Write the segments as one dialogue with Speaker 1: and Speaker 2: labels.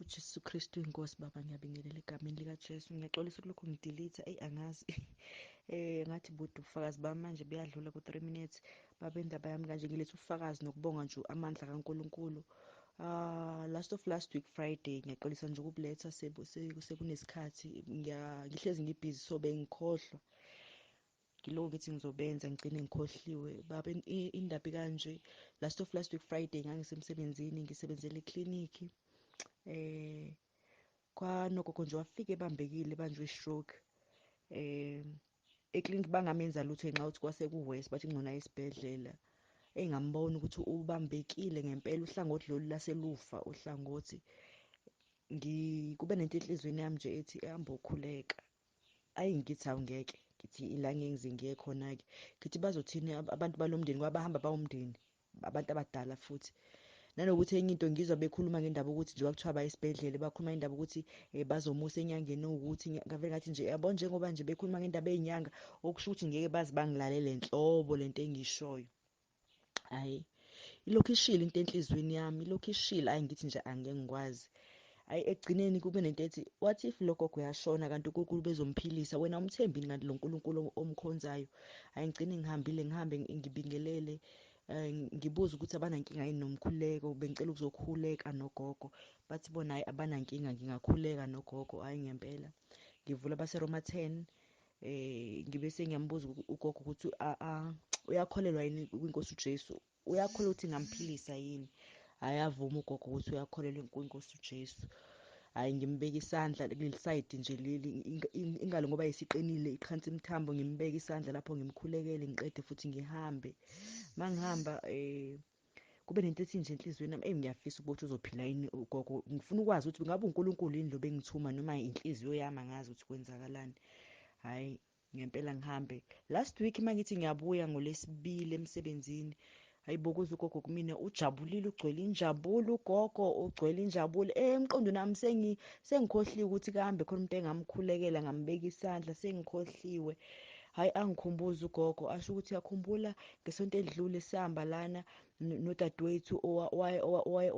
Speaker 1: uJesu Kristu inkosi baba ngiyabingelela egameni likaJesu ngiyaxolisa kulokhu ngidilitha angazi ngathi budu ubufakazi bami manje buyadlula ku3 minutes baba indaba yami kanje ngilethe ubufakazi nokubonga nje amandla kaNkuluNkulu. Last week Friday ngiyaxolisa nje ukubuletha sekunesikhathi ngihlezi ngibhizi so bengikhohlwa ngiloko ngithi ngizobenza ngigcine ngikhohliwe baba indaba kanje last week Friday ngangisemsebenzini ngisebenzele eklinikhi kwanogogo nje wafika ebambekile banjwe stroke eklinikhi bangamenza lutho ngenxa ukuthi kwase kuwest bathi ngcono esibhedlela engambona ukuthi ubambekile ngempela uhlangothi lolu laselufa uhlangothi kube nento enhlizweni yami nje ethi ehamba ukhuleka ayingithi awungeke ngithi ila ngengize ngiye khona ke ngithi bazothini abantu balomndeni kwabahamba bawumndeni abantu abadala futhi nanokuthi enye into ngizwa bekhuluma ngendaba ukuthi nje wakuthiwa bayisibhedlela bakhuluma ngendaba ukuthi bazomusa enyangeni ukuthi ngavele ngathi nje yabo njengoba nje bekhuluma ngendaba ezinyanga okusho ukuthi ngeke bazi bangilalele enhlobo lento engishoyo hayi ilokhu ishila into enhlizweni yami ilokhu ishila ayingithi nje angeke ngikwazi hayi egcineni kube nento ethi what if lokho kuyashona kanti uNkulunkulu bezomphilisa wena umthembini kanti lo nkulunkulu omkhonzayo hayi ngigcine ngihambe ngibingelele ngibuza ukuthi abanankinga yini nomkhuleko bengicela ukuzokhuleka nogogo bathi bona hayi abanankinga ngingakhuleka nogogo hayi ngempela ngivula baseRoma 10 ngibe sengiyambuza ugogo ukuthi uyakholelwa yini kuNkosi uJesu uyakholwa ukuthi ngamphilisa yini ayavuma ugogo ukuthi uyakholelwa kuNkosi uJesu hayi ngimbeka isandla kuleli side nje leli ingalo ngoba yisiqinile iqhansi imthambo ngimbeka isandla lapho ngimkhulekele ngiqede futhi ngihambe mangihamba kube nento ethi nje enhlizweni nami ngiyafisa ukuthi uzophila yini ugogo ngifuna ukwazi ukuthi ngabe uNkulunkulu yini lo bengithuma noma inhliziyo yami angazi ukuthi kwenzakalani hayi ngempela ngihambe last week mangithi ngiyabuya ngolesibili emsebenzini hayibokuza ugogo kumina ujabulile ugcwele injabulo ugogo ugcwele injabulo emqondo nami sengikhohliwe ukuthi kambe khona umuntu engamkhulekela ngambeka isandla sengikhohliwe hayi angikhumbuza ugogo asho ukuthi yakhumbula ngesonto edlule sihamba lana nodadewethu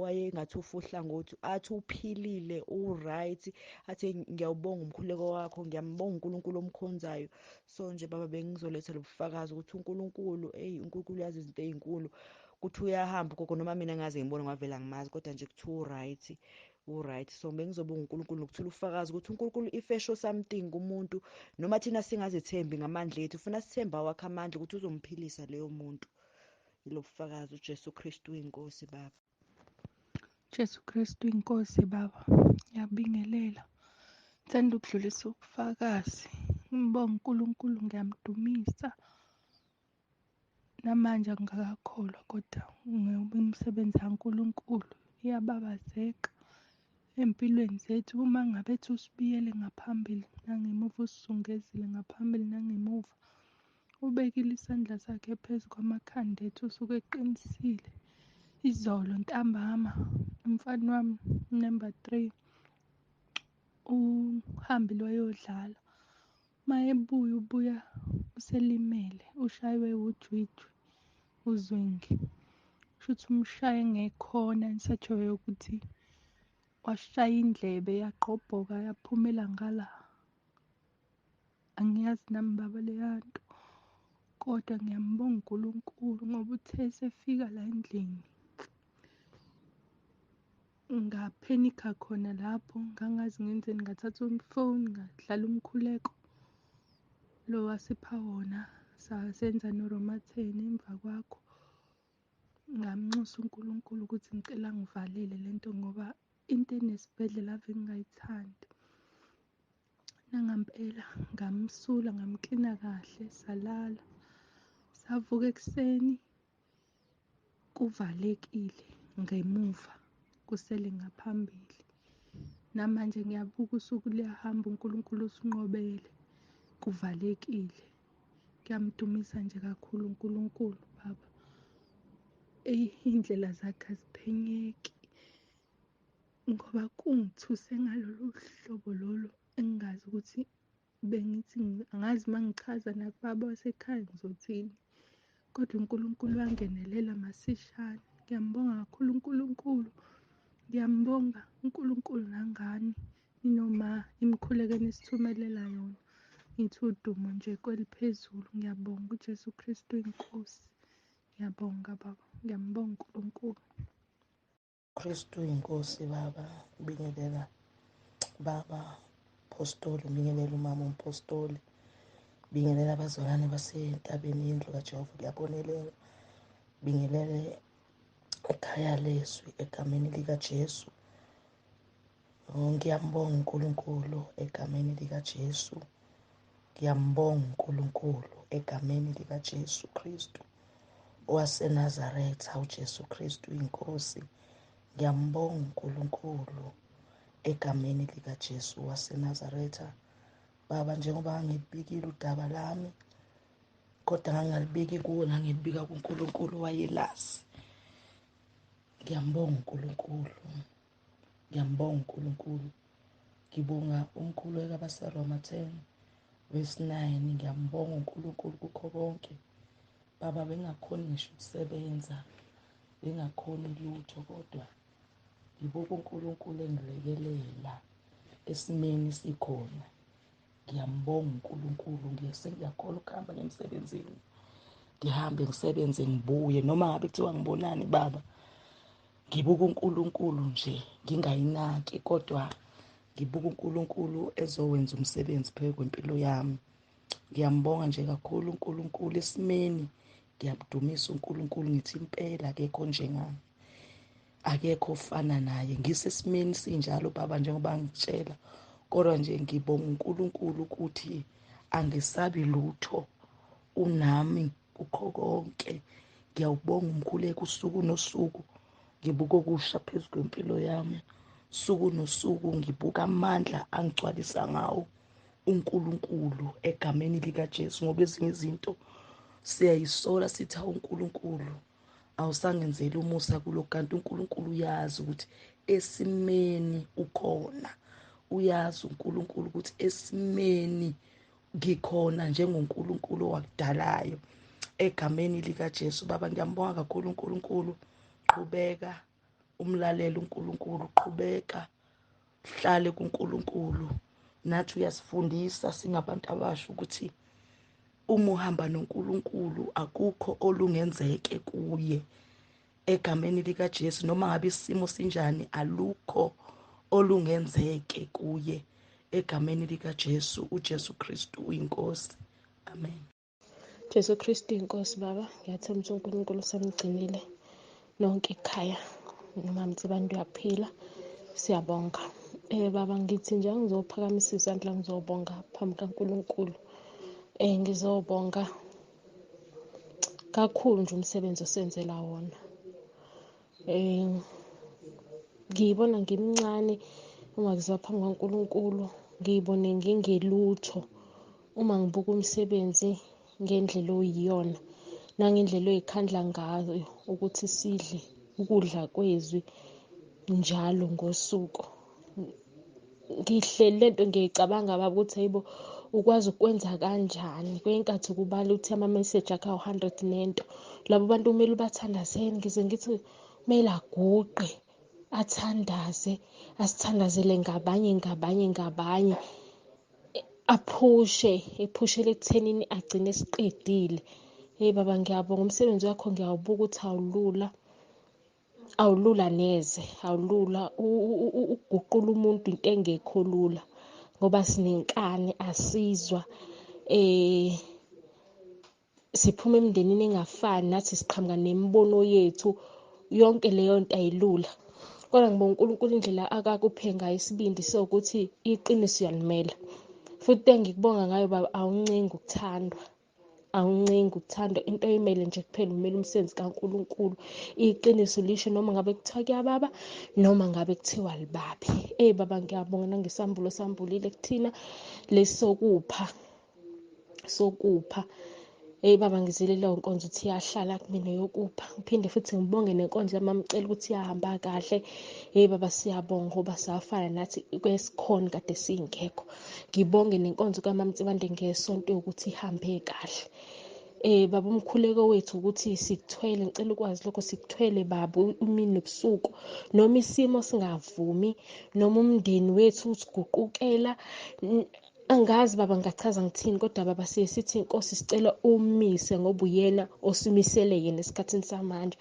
Speaker 1: wayengathi ufuhla ngothi athi uphilile uright athi ngiyawubonga umkhuleko wakho ngiyambonga uNkulunkulu omkhonzayo so nje baba bengizoletha lobufakazi ukuthi uNkulunkulu uNkulunkulu yazi izinto ezinkulu ukuthi uyahamba gogo noma mina ngaze ngibone ngavela ngimazi kodwa nje kuthi uright so bengizobonga uNkulunkulu nokuthula ufakazi ukuthi uNkulunkulu ifesho something kumuntu noma thina singazethembi ngamandla ethu ufuna sithemba wakhe amandla ukuthi uzomphilisa leyo muntu ilobufakazi uJesu Kristu inkosi baba
Speaker 2: Jesu Kristu inkosi baba ngiyabingelela ngithanda ukudlulisa ubufakazi ngibonga uNkulunkulu ngiyamdumisa namanje ngingakakholwa kodwa ngemisebenzi kaNkulunkulu iyababazeka empilweni zethu uma ngabe ethi usibiyele ngaphambili nangemuva usizungezile ngaphambili nangemuva ubekile isandla sakhe phezu kwamakhanda ethu usuke eqinisile izolo ntambama umfana wami number 3 uhambile wayodlala ubuya uselimele ushaywe ujwijwi uzwingi shuthi umshaye ngekhona nisatshoyo ukuthi washaya indlebe yaqobhoka yaphumela ngala angiyazi nami baba leyanto kodwa ngiyambonga uNkulunkulu ngoba uthe sefika la endlini ngaphenikha khona lapho ngangazi ngenzeni ngathatha umfoni ngadlala umkhuleko lo wasipha wona sasenza noRoma 10 emva kwakho ngamnxusa uNkulunkulu ukuthi ngicela ngivalele lento ngoba into enesibhedlela ave ngingayithandi nangampela ngamsula ngamklina kahle salala savuka ekseni kuvalekile ngemuva kusele ngaphambili namanje ngiyabuka usuku liyahamba uNkulunkulu usinqobele kuvalekile ngiyamdumisa nje kakhulu uNkulunkulu baba indlela zakhe aziphenyeki ngoba kungithuse ngalolu hlobo lolo engazi ukuthi bengithi angazi mangichaza nakubaba wasekhaya ngizothini kodwa uNkulunkulu wangenelela masishane ngiyambonga kakhulu uNkulunkulu ngiyambonga uNkulunkulu esithumelela yona. Ngithi udumo nje kweliphezulu. Ngiyabonga uJesu Kristu inkosi. Ngiyabonga Baba, ngiyambonga uNkulunkulu.
Speaker 3: Kristu inkosi Baba, bingelela Baba Apostoli, bingelela umama umpostoli, bingelela abazalwane basentabeni yendlu kaJehova kuyabonelela, bingelele ekhaya leZwi egameni likaJesu. Ngiyambonga uNkulunkulu egameni likaJesu. Ngiyambonga uNkulunkulu egameni likaJesu Kristu waseNazaretha, uJesu Kristu inkosi. Ngiyambonga uNkulunkulu egameni likaJesu waseNazaretha. Baba, njengoba ngangilibikile udaba lami, kodwa ngangalibiki kuwo, ngangilibika kuNkulunkulu wayelazi. Ngiyambonga uNkulunkulu, ngiyambonga uNkulunkulu. Ngibonga umkhuleko abaseRoma 10 verse 9. Ngiyambonga uNkulunkulu kukho konke. Baba, bengakhoni ngisho ukusebenza, bengakhoni lutho, kodwa ngibuka uNkulunkulu engilekelela esimeni sikhona. Ngiyambonga uNkulunkulu. Ngiyakhona ukuhamba emsebenzini, ngihambe ngisebenze ngibuye, noma ngabe kuthiwa ngibonani Baba, ngibuka uNkulunkulu nje ngingayinaki, kodwa ngibuka uNkulunkulu ezowenza umsebenzi phezu kwempilo yami. Ngiyambonga nje kakhulu uNkulunkulu esimeni. Ngiyamdumisa uNkulunkulu ngithi impela akekho njengami, akekho ofana naye. Ngisesimeni sinjalo Baba, njengoba ngitshela, kodwa nje ngibonga uNkulunkulu ukuthi angisabi lutho, unami kukho konke. Ngiyawubonga umkhuleko usuku nosuku, ngibuka okusha phezu kwempilo yami. Suku nosuku ngibuka amandla angigcwalisa ngawo uNkulunkulu egameni likaJesu, ngoba ezinye izinto siyayisola sithi uNkulunkulu awusangenzeli umusa kulo, kanti uNkulunkulu uyazi ukuthi esimeni ukhona. Uyazi uNkulunkulu ukuthi esimeni ngikhona njengoNkulunkulu owakudalayo egameni likaJesu. Baba, ngiyambonga kakhulu uNkulunkulu. Qhubeka umlalelo uNkulunkulu, qhubeka hlale kuNkulunkulu. Nathi uyasifundisa singabantu abasha ukuthi uma uhamba noNkulunkulu akukho olungenzeke kuye egameni likaJesu. Noma ngabe isimo sinjani, alukho olungenzeke kuye egameni likaJesu. uJesu Kristu uyinkosi. Amen.
Speaker 4: Jesu Kristu inkosi. Baba, ngiyathemba ukuthi uNkulunkulu usamgcinile nonke ekhaya, noma mtsibantu uyaphila. Siyabonga. Baba, ngithi nje ngizophakamisa izandla, ngizobonga phambi kaNkulunkulu. Ngizobonga kakhulu nje umsebenzi osenzela wona. Ngiyibona ngimncane uma ngiza phambi kaNkulunkulu, ngiyibone ngingelutho uma ngibuka umsebenzi ngendlela oyiyona nangendlela oyikhandla ngayo ukuthi sidle ukudla kwezwi njalo ngosuku. Ngihleli lento ngiyicabanga Baba ukuthi hayibo, ukwazi ukwenza kanjani? Kwenkathi kubala uthi ama-message akha 100 nento, labo bantu kumele ubathandazeni. Ngize ngithi kumele aguqe, athandaze, asithandazele ngabanye, ephushele ekuthenini agcine esiqedile. Baba, ngiyabonga umsebenzi wakho, ngiyawubuka ukuthi awulula neze, awulula. Ukuguqula umuntu into engekho lula, ngoba sinenkani, asizwa, siphuma emindenini engafani, nathi siqhamuka nemibono yethu. Yonke leyo nto ayilula, kodwa ngibonga uNkulunkulu indlela akakuphe ngayo isibindi sokuthi iqiniso uyalimela. Futhi engikubonga ngayo Baba, awuncengi ukuthandwa, into oyimele nje kuphela umele umsebenzi kaNkulunkulu. Iqiniso lisho noma ngabe kuthiwa kuyababa, noma ngabe kuthiwa libabi. Baba, ngiyabonga nangesambulo sambulile kuthina lesi sokupha. Baba, ngizilele leyo nkonzo ukuthi iyahlala kumina yokupha. Ngiphinde futhi ngibonge nenkonzo yamamcela ukuthi iyahamba kahle. Baba, siyabonga ngoba siyafana nathi kwesikhona kade singekho. Ngibonge nenkonzo kaMamtsibande ngesonto ukuthi ihambe kahle. baba umkhuleko wethu ukuthi sikuthwele, ngicela ukwazi lokho, sikuthwele baba imini nobusuku, noma isimo singavumi, noma umndeni wethu usiguqukela. Angazi baba ngachaza ngithini, kodwa baba siye sithi Nkosi sicela umise ngoba uyena osimisele yena esikhathini samanje.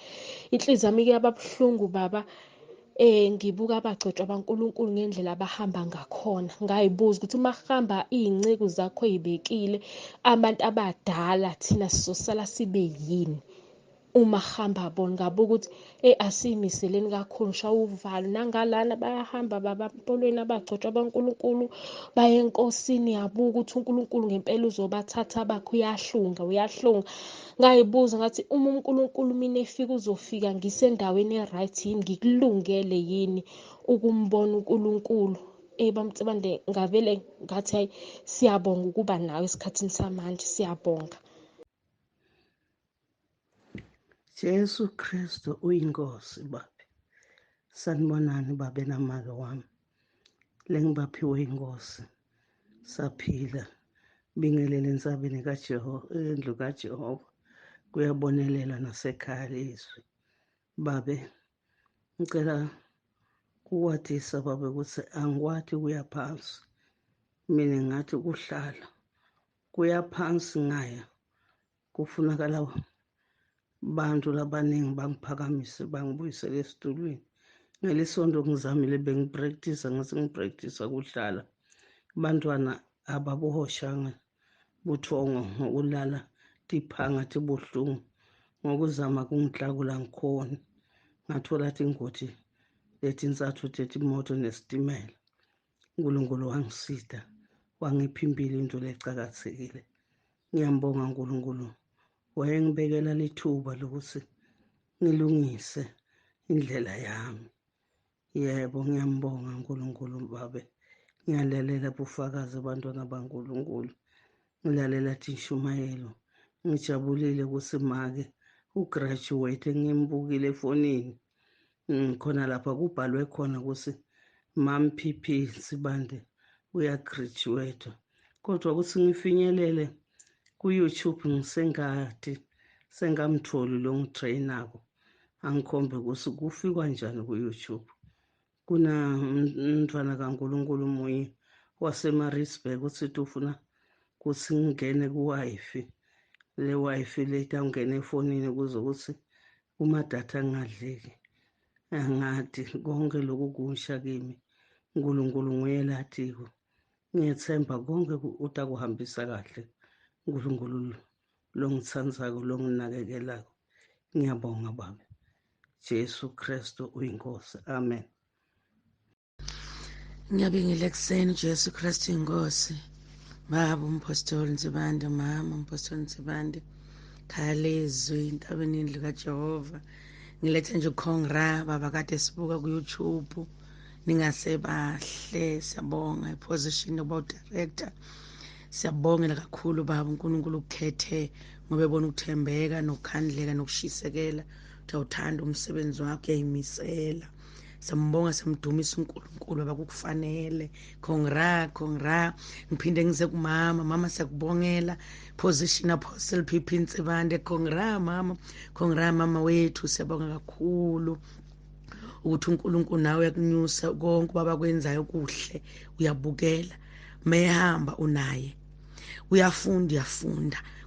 Speaker 4: Inhliziyo yami iyaba buhlungu baba, ngibuka abagcotshwa baNkulunkulu ngendlela abahamba ngakhona. Ngayibuza ukuthi uma hamba iy'nceku zakho ey'bekile, abantu abadala thina sizosala sibe yini uma hamba bona? Ngabuka ukuthi asiyimiseleni kakhulu, shawa uvalo. Nangalana bayahamba baba empolweni abagcotshwa baNkulunkulu baye enkosini, yabuka ukuthi uNkulunkulu ngempela uzobathatha bakhe. Uyahlunga, uyahlunga. Ngayibuza ngathi uma uNkulunkulu mina efika uzofika ngisendaweni e-right yini, ngikulungele yini ukumbona uNkulunkulu? Bamtsibande ngavele ngathi hayi, siyabonga ukuba nawe esikhathini samanje, siyabonga.
Speaker 5: Jesu Kristu uyinkosi babe. Sanibonani babe namake wami. Lengibaphiwe inkosi. Saphila. Bingelele ensabeni endlu kaJehova. Kuyabonelela nasekhaya leZwi. Babe, ngicela kukwatisa babe ukuthi angikwathi kuya phansi. Mina ngathi kuhlala. Kuya phansi ngaya. Kufunakala bantu labaningi bangiphakamise bangibuyisele esitulweni. Ngelesonto ngizamile bengipractice ngase ngipractice ukuhlala. Abantwana ababohoshanga buthongo ngokulala tiphanga tibuhlungu. Ngokuzama kungihlakula ngikhona. Ngathola ingoti lethi insathu thethi imoto nesitimela. uNkulunkulu wangisida, wangipha impilo, into lecakathekile. Ngiyambonga uNkulunkulu. Wayengibekela lithuba lokuthi ngilungise indlela yami. Yebo, ngiyambonga uNkulunkulu babe. Ngiyalalela ubufakazi abantwana baNkulunkulu. Ngilalela Tshumayelo. Ngijabulile ukuthi make ugraduate, ngimbukile efonini. Khona lapha kubhalwe khona ukuthi Mama PP Sibande uyagraduate. Kodwa ukuthi ngifinyelele ku-YouTube sengamtholi lo ngitrainako. Angikhombe ukuthi kufikwa njani ku-YouTube. Mntwana kaNkulunkulu munye waseMaritzburg uthi ufuna ukuthi ngingene ku-Wi-Fi. Le Wi-Fi le itangena efonini kuze ukuthi kumadatha angadleki. Angathi konke lokhu kusha kimi. uNkulunkulu nguye lathiko. Ngiyethemba konke utakuhambisa kahle. uNkulunkulu longithandayo, longinakekelayo. Ngiyabonga baba. Jesu Kristu uyinkosi. Amen.
Speaker 3: Ngiyabingelela ekuseni Jesu Kristu inkosi. Baba umpostoli Nsibande, mama umpostoli Nsibande, khaya leZwi entabeni indlu kaJehova. Ngilethe nje ukhongra baba, kade sibuka ku-YouTube. Ningasebahle, siyabonga iposition about director. Siyabongela kakhulu baba, uNkulunkulu ukukhethe ngoba ebona ukuthembeka nokukhandleka nokushisekela. Uthanda umsebenzi wakho, uyayimisela. Siyambonga, simdumisa uNkulunkulu baba, kukufanele. Congra. Ngiphinde ngize kumama. Mama siyakubongela. Position Apostle PP Nsibande. Congra mama wethu, siyabonga kakhulu ukuthi uNkulunkulu nawe uyakunyusa konke baba kwenzayo kuhle. Uyabukela. Mehamba unaye. Uyafunda.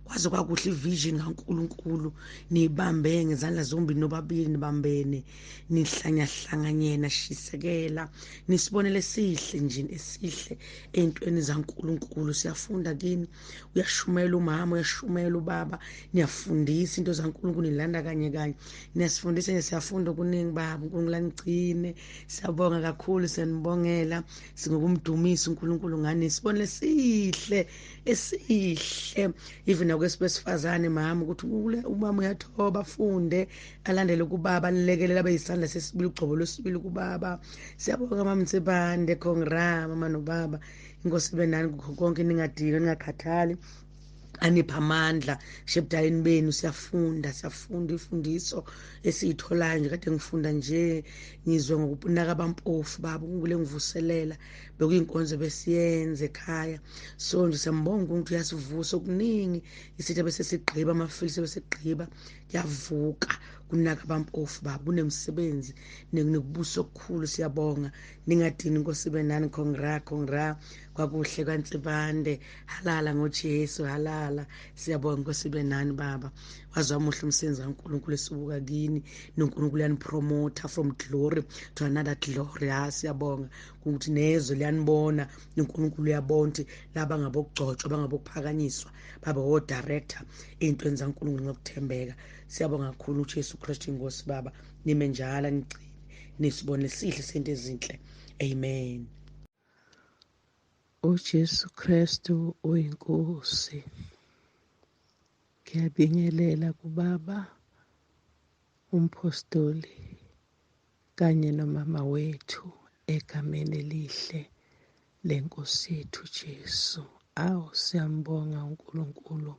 Speaker 3: Kwaze kwakuhle ivision kaNkulunkulu. Nibambe ngezandla zombili nobabili, nibambene, nihlanyahlanganyena, shisekela. Nisibonele esihle nje, esihle ey'ntweni zaNkulunkulu. Siyafunda kini. Uyashumela umama, uyashumela ubaba. Niyafundisa into zaNkulunkulu, nilanda kanye. Niyasifundisa nje, siyafunda okuningi baba. uNkulunkulu anigcine. Siyabonga kakhulu, siyanibongela. Singokumdumisa uNkulunkulu ngani. Nisibonele esihle. Even nakwesifazane mama, ukuthi umama uyathoba, afunde, alandele kubaba, anilekelele abe yisandla sesibili, ugcobo lwesibili kubaba. Siyabonga mama Nsibande, congra mama nobaba. Inkosi ibe nani kukho konke, ningadinwa, ningakhathali. anipha amandla shebudaleni benu. Siyafunda ifundiso esiyitholayo nje. Kade ngifunda nje ngizwe ngokunaka abampofu baba kule ngivuselela bekuyinkonzo besiyenze ekhaya. So nje siyambonga ukuthi uyasivusa okuningi isithi bese sigqiba amafilisi bese sigqiba yavuka kunaka abampofu baba kunemsebenzi nekubuso okukhulu. Siyabonga ningadini Nkosi ibe nani. Congra kwakuhle kaNsibande halala ngoJesu halala. Siyabonga Nkosi ibe nani baba. Wazwa muhle umsebenzi kaNkulunkulu esibuka kini. noNkulunkulu yanipromota from glory to another glory. Siyabonga ukuthi nezwe liyanibona. uNkulunkulu uyabona ukuthi laba ngabokugcotshwa bangabokuphakanyiswa baba o-director ey'ntweni zaNkulunkulu ngokuthembeka. Siyabonga kakhulu uJesu Kristu inkosi baba. Nime njalo nigcine nisibone sihle sento ezinhle. Amen.
Speaker 6: uJesu Kristu uyinkosi. Ngiyabingelela kubaba umpostoli kanye nomama wethu egameni elihle lenkosi yethu Jesu. Siyambonga uNkulunkulu.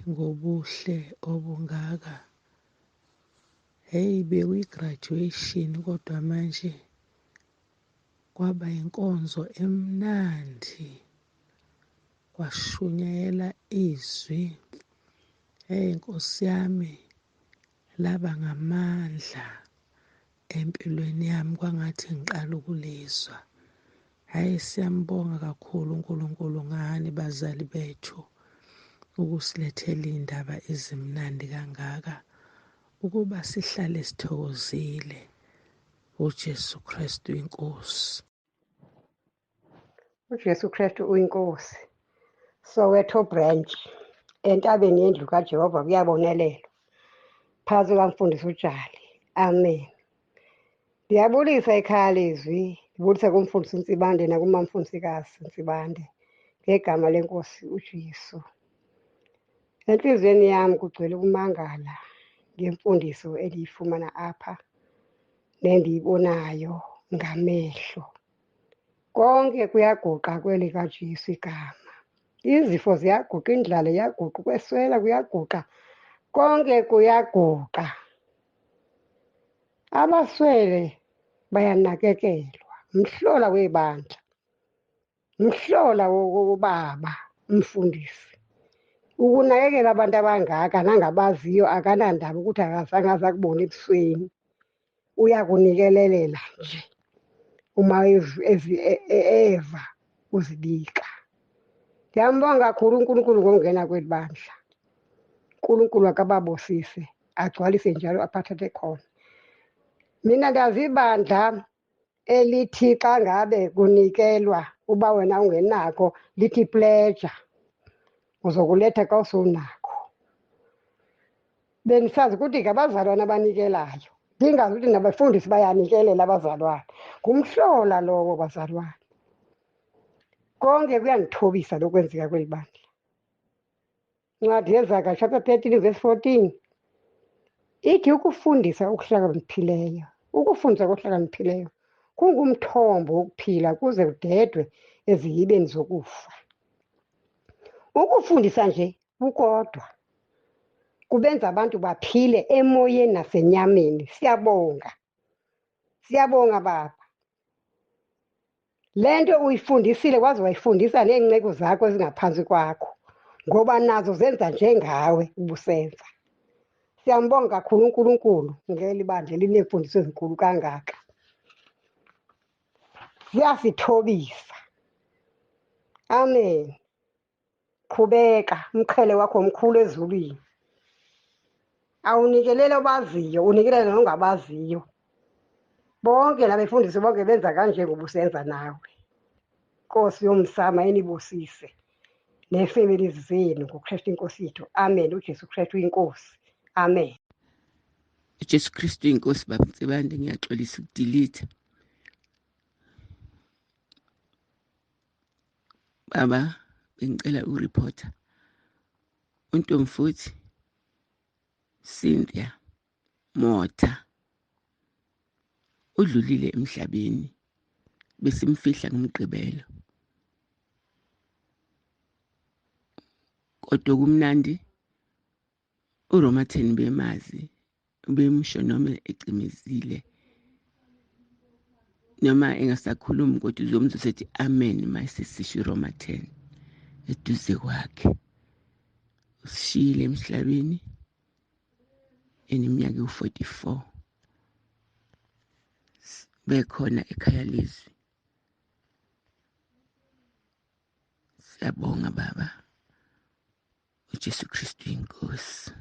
Speaker 6: Ngobuhle obungaka. Bekuyi-graduation kodwa manje kwaba inkonzo emnandi. Kwashunyayela izwi. Nkosi yami laba ngamandla empilweni yami kwangathi ngiqala ukulizwa. Siyambonga kakhulu uNkulunkulu ngani bazali bethu ukusilethela iy'ndaba ezimnandi kangaka ukuba sihlale sithokozile. uJesu Kristu inkosi.
Speaker 7: uJesu Kristu uyinkosi. Soweto branch entabeni yendlu kaJehova kuyabonelelwa phansi kwamfundisi uJali. Amen. Ndiyabulisa ekhaya leZwi, ndibulisa kumfundisi Ntsibande nakumamfundisikazi Ntsibande ngegama lenkosi uJesu. Enhliziyweni yami kugcwele ukumangala ngemfundiso endiyifumana apha nendiyibonayo ngamehlo. Konke kuyaguqa kweli kaJesu igama. Izifo ziyaguqa, indlala iyaguqa, ukweswela kuyaguqa, konke kuyaguqa. Abaswele bayanakekelwa. Mhlola webandla, mhlola wobaba umfundisi. Ukunakekela abantu abangaka nangabaziyo akanandaba ukuthi akazange aze akubone ebusweni. Uyakunikelelela nje uma eva uzibika. Ndiyambonga kakhulu uNkulunkulu ngokungena kweli bandla. uNkulunkulu akababusise agcwalise njalo aphathathe khona. Mina ndazi ibandla elithi xa ngabe kunikelwa uba wena ungenakho lithi pleasure, uzokuletha xa usowunakho. Bendisazi ukuthi ngabazalwane abanikelayo, ndingazi ukuthi nabafundisi bayanikelela abazalwane. Ngumhlola lowo bazalwane. Konke kuyandithobisa lokwenzeka kweli bandla. Ncwadi yeZaga chapter 13 verse 14 ithi ukufundisa okuhlakaniphileyo. Ukufundisa okuhlakaniphileyo kungumthombo wokuphila kuze kudedwe eziyibeni zokufa. Ukufundisa nje kukodwa kubenza abantu baphile emoyeni nasenyameni. Siyabonga. Siyabonga baba. Le nto uyifundisile waze wayifundisa neenceko zakho ezingaphansi kwakho ngoba nazo zenza njengawe ubusenza. Siyambonga kakhulu uNkulunkulu ngeli bandla elineemfundiso ezinkulu kangaka. Ziyasithobisa. Amen. Qhubeka, umqhele wakho mkhulu ezulwini. Awunikelele obaziyo, unikelele nongabaziyo. Bonke labefundisi bonke benza kanje ngobusenza nawe. Nkosi yomsama enibusise neefemeli zenu ngoKristu inkosi yethu. Amen. uJesu Kristu inkosi. Amen.
Speaker 8: uJesu Kristu inkosi baba Ntsibande, ngiyaxolisa ukudilitha. Baba, bengicela ureporter uNtomfuthi Cynthia Motha udlulile emhlabeni, besimfihla ngomgqibelo. kodwa kumnandi uRoma 10 bemazi bemusho noma ecimezile noma engasakhulumi kodwa uzomuzwa sethi amen mayisisho iRoma 10 eduze kwakhe. Usishiyile emhlabeni eneminyaka u-44 bekhona ekhaya leZwi. Siyabonga baba uJesu Kristu inkosi.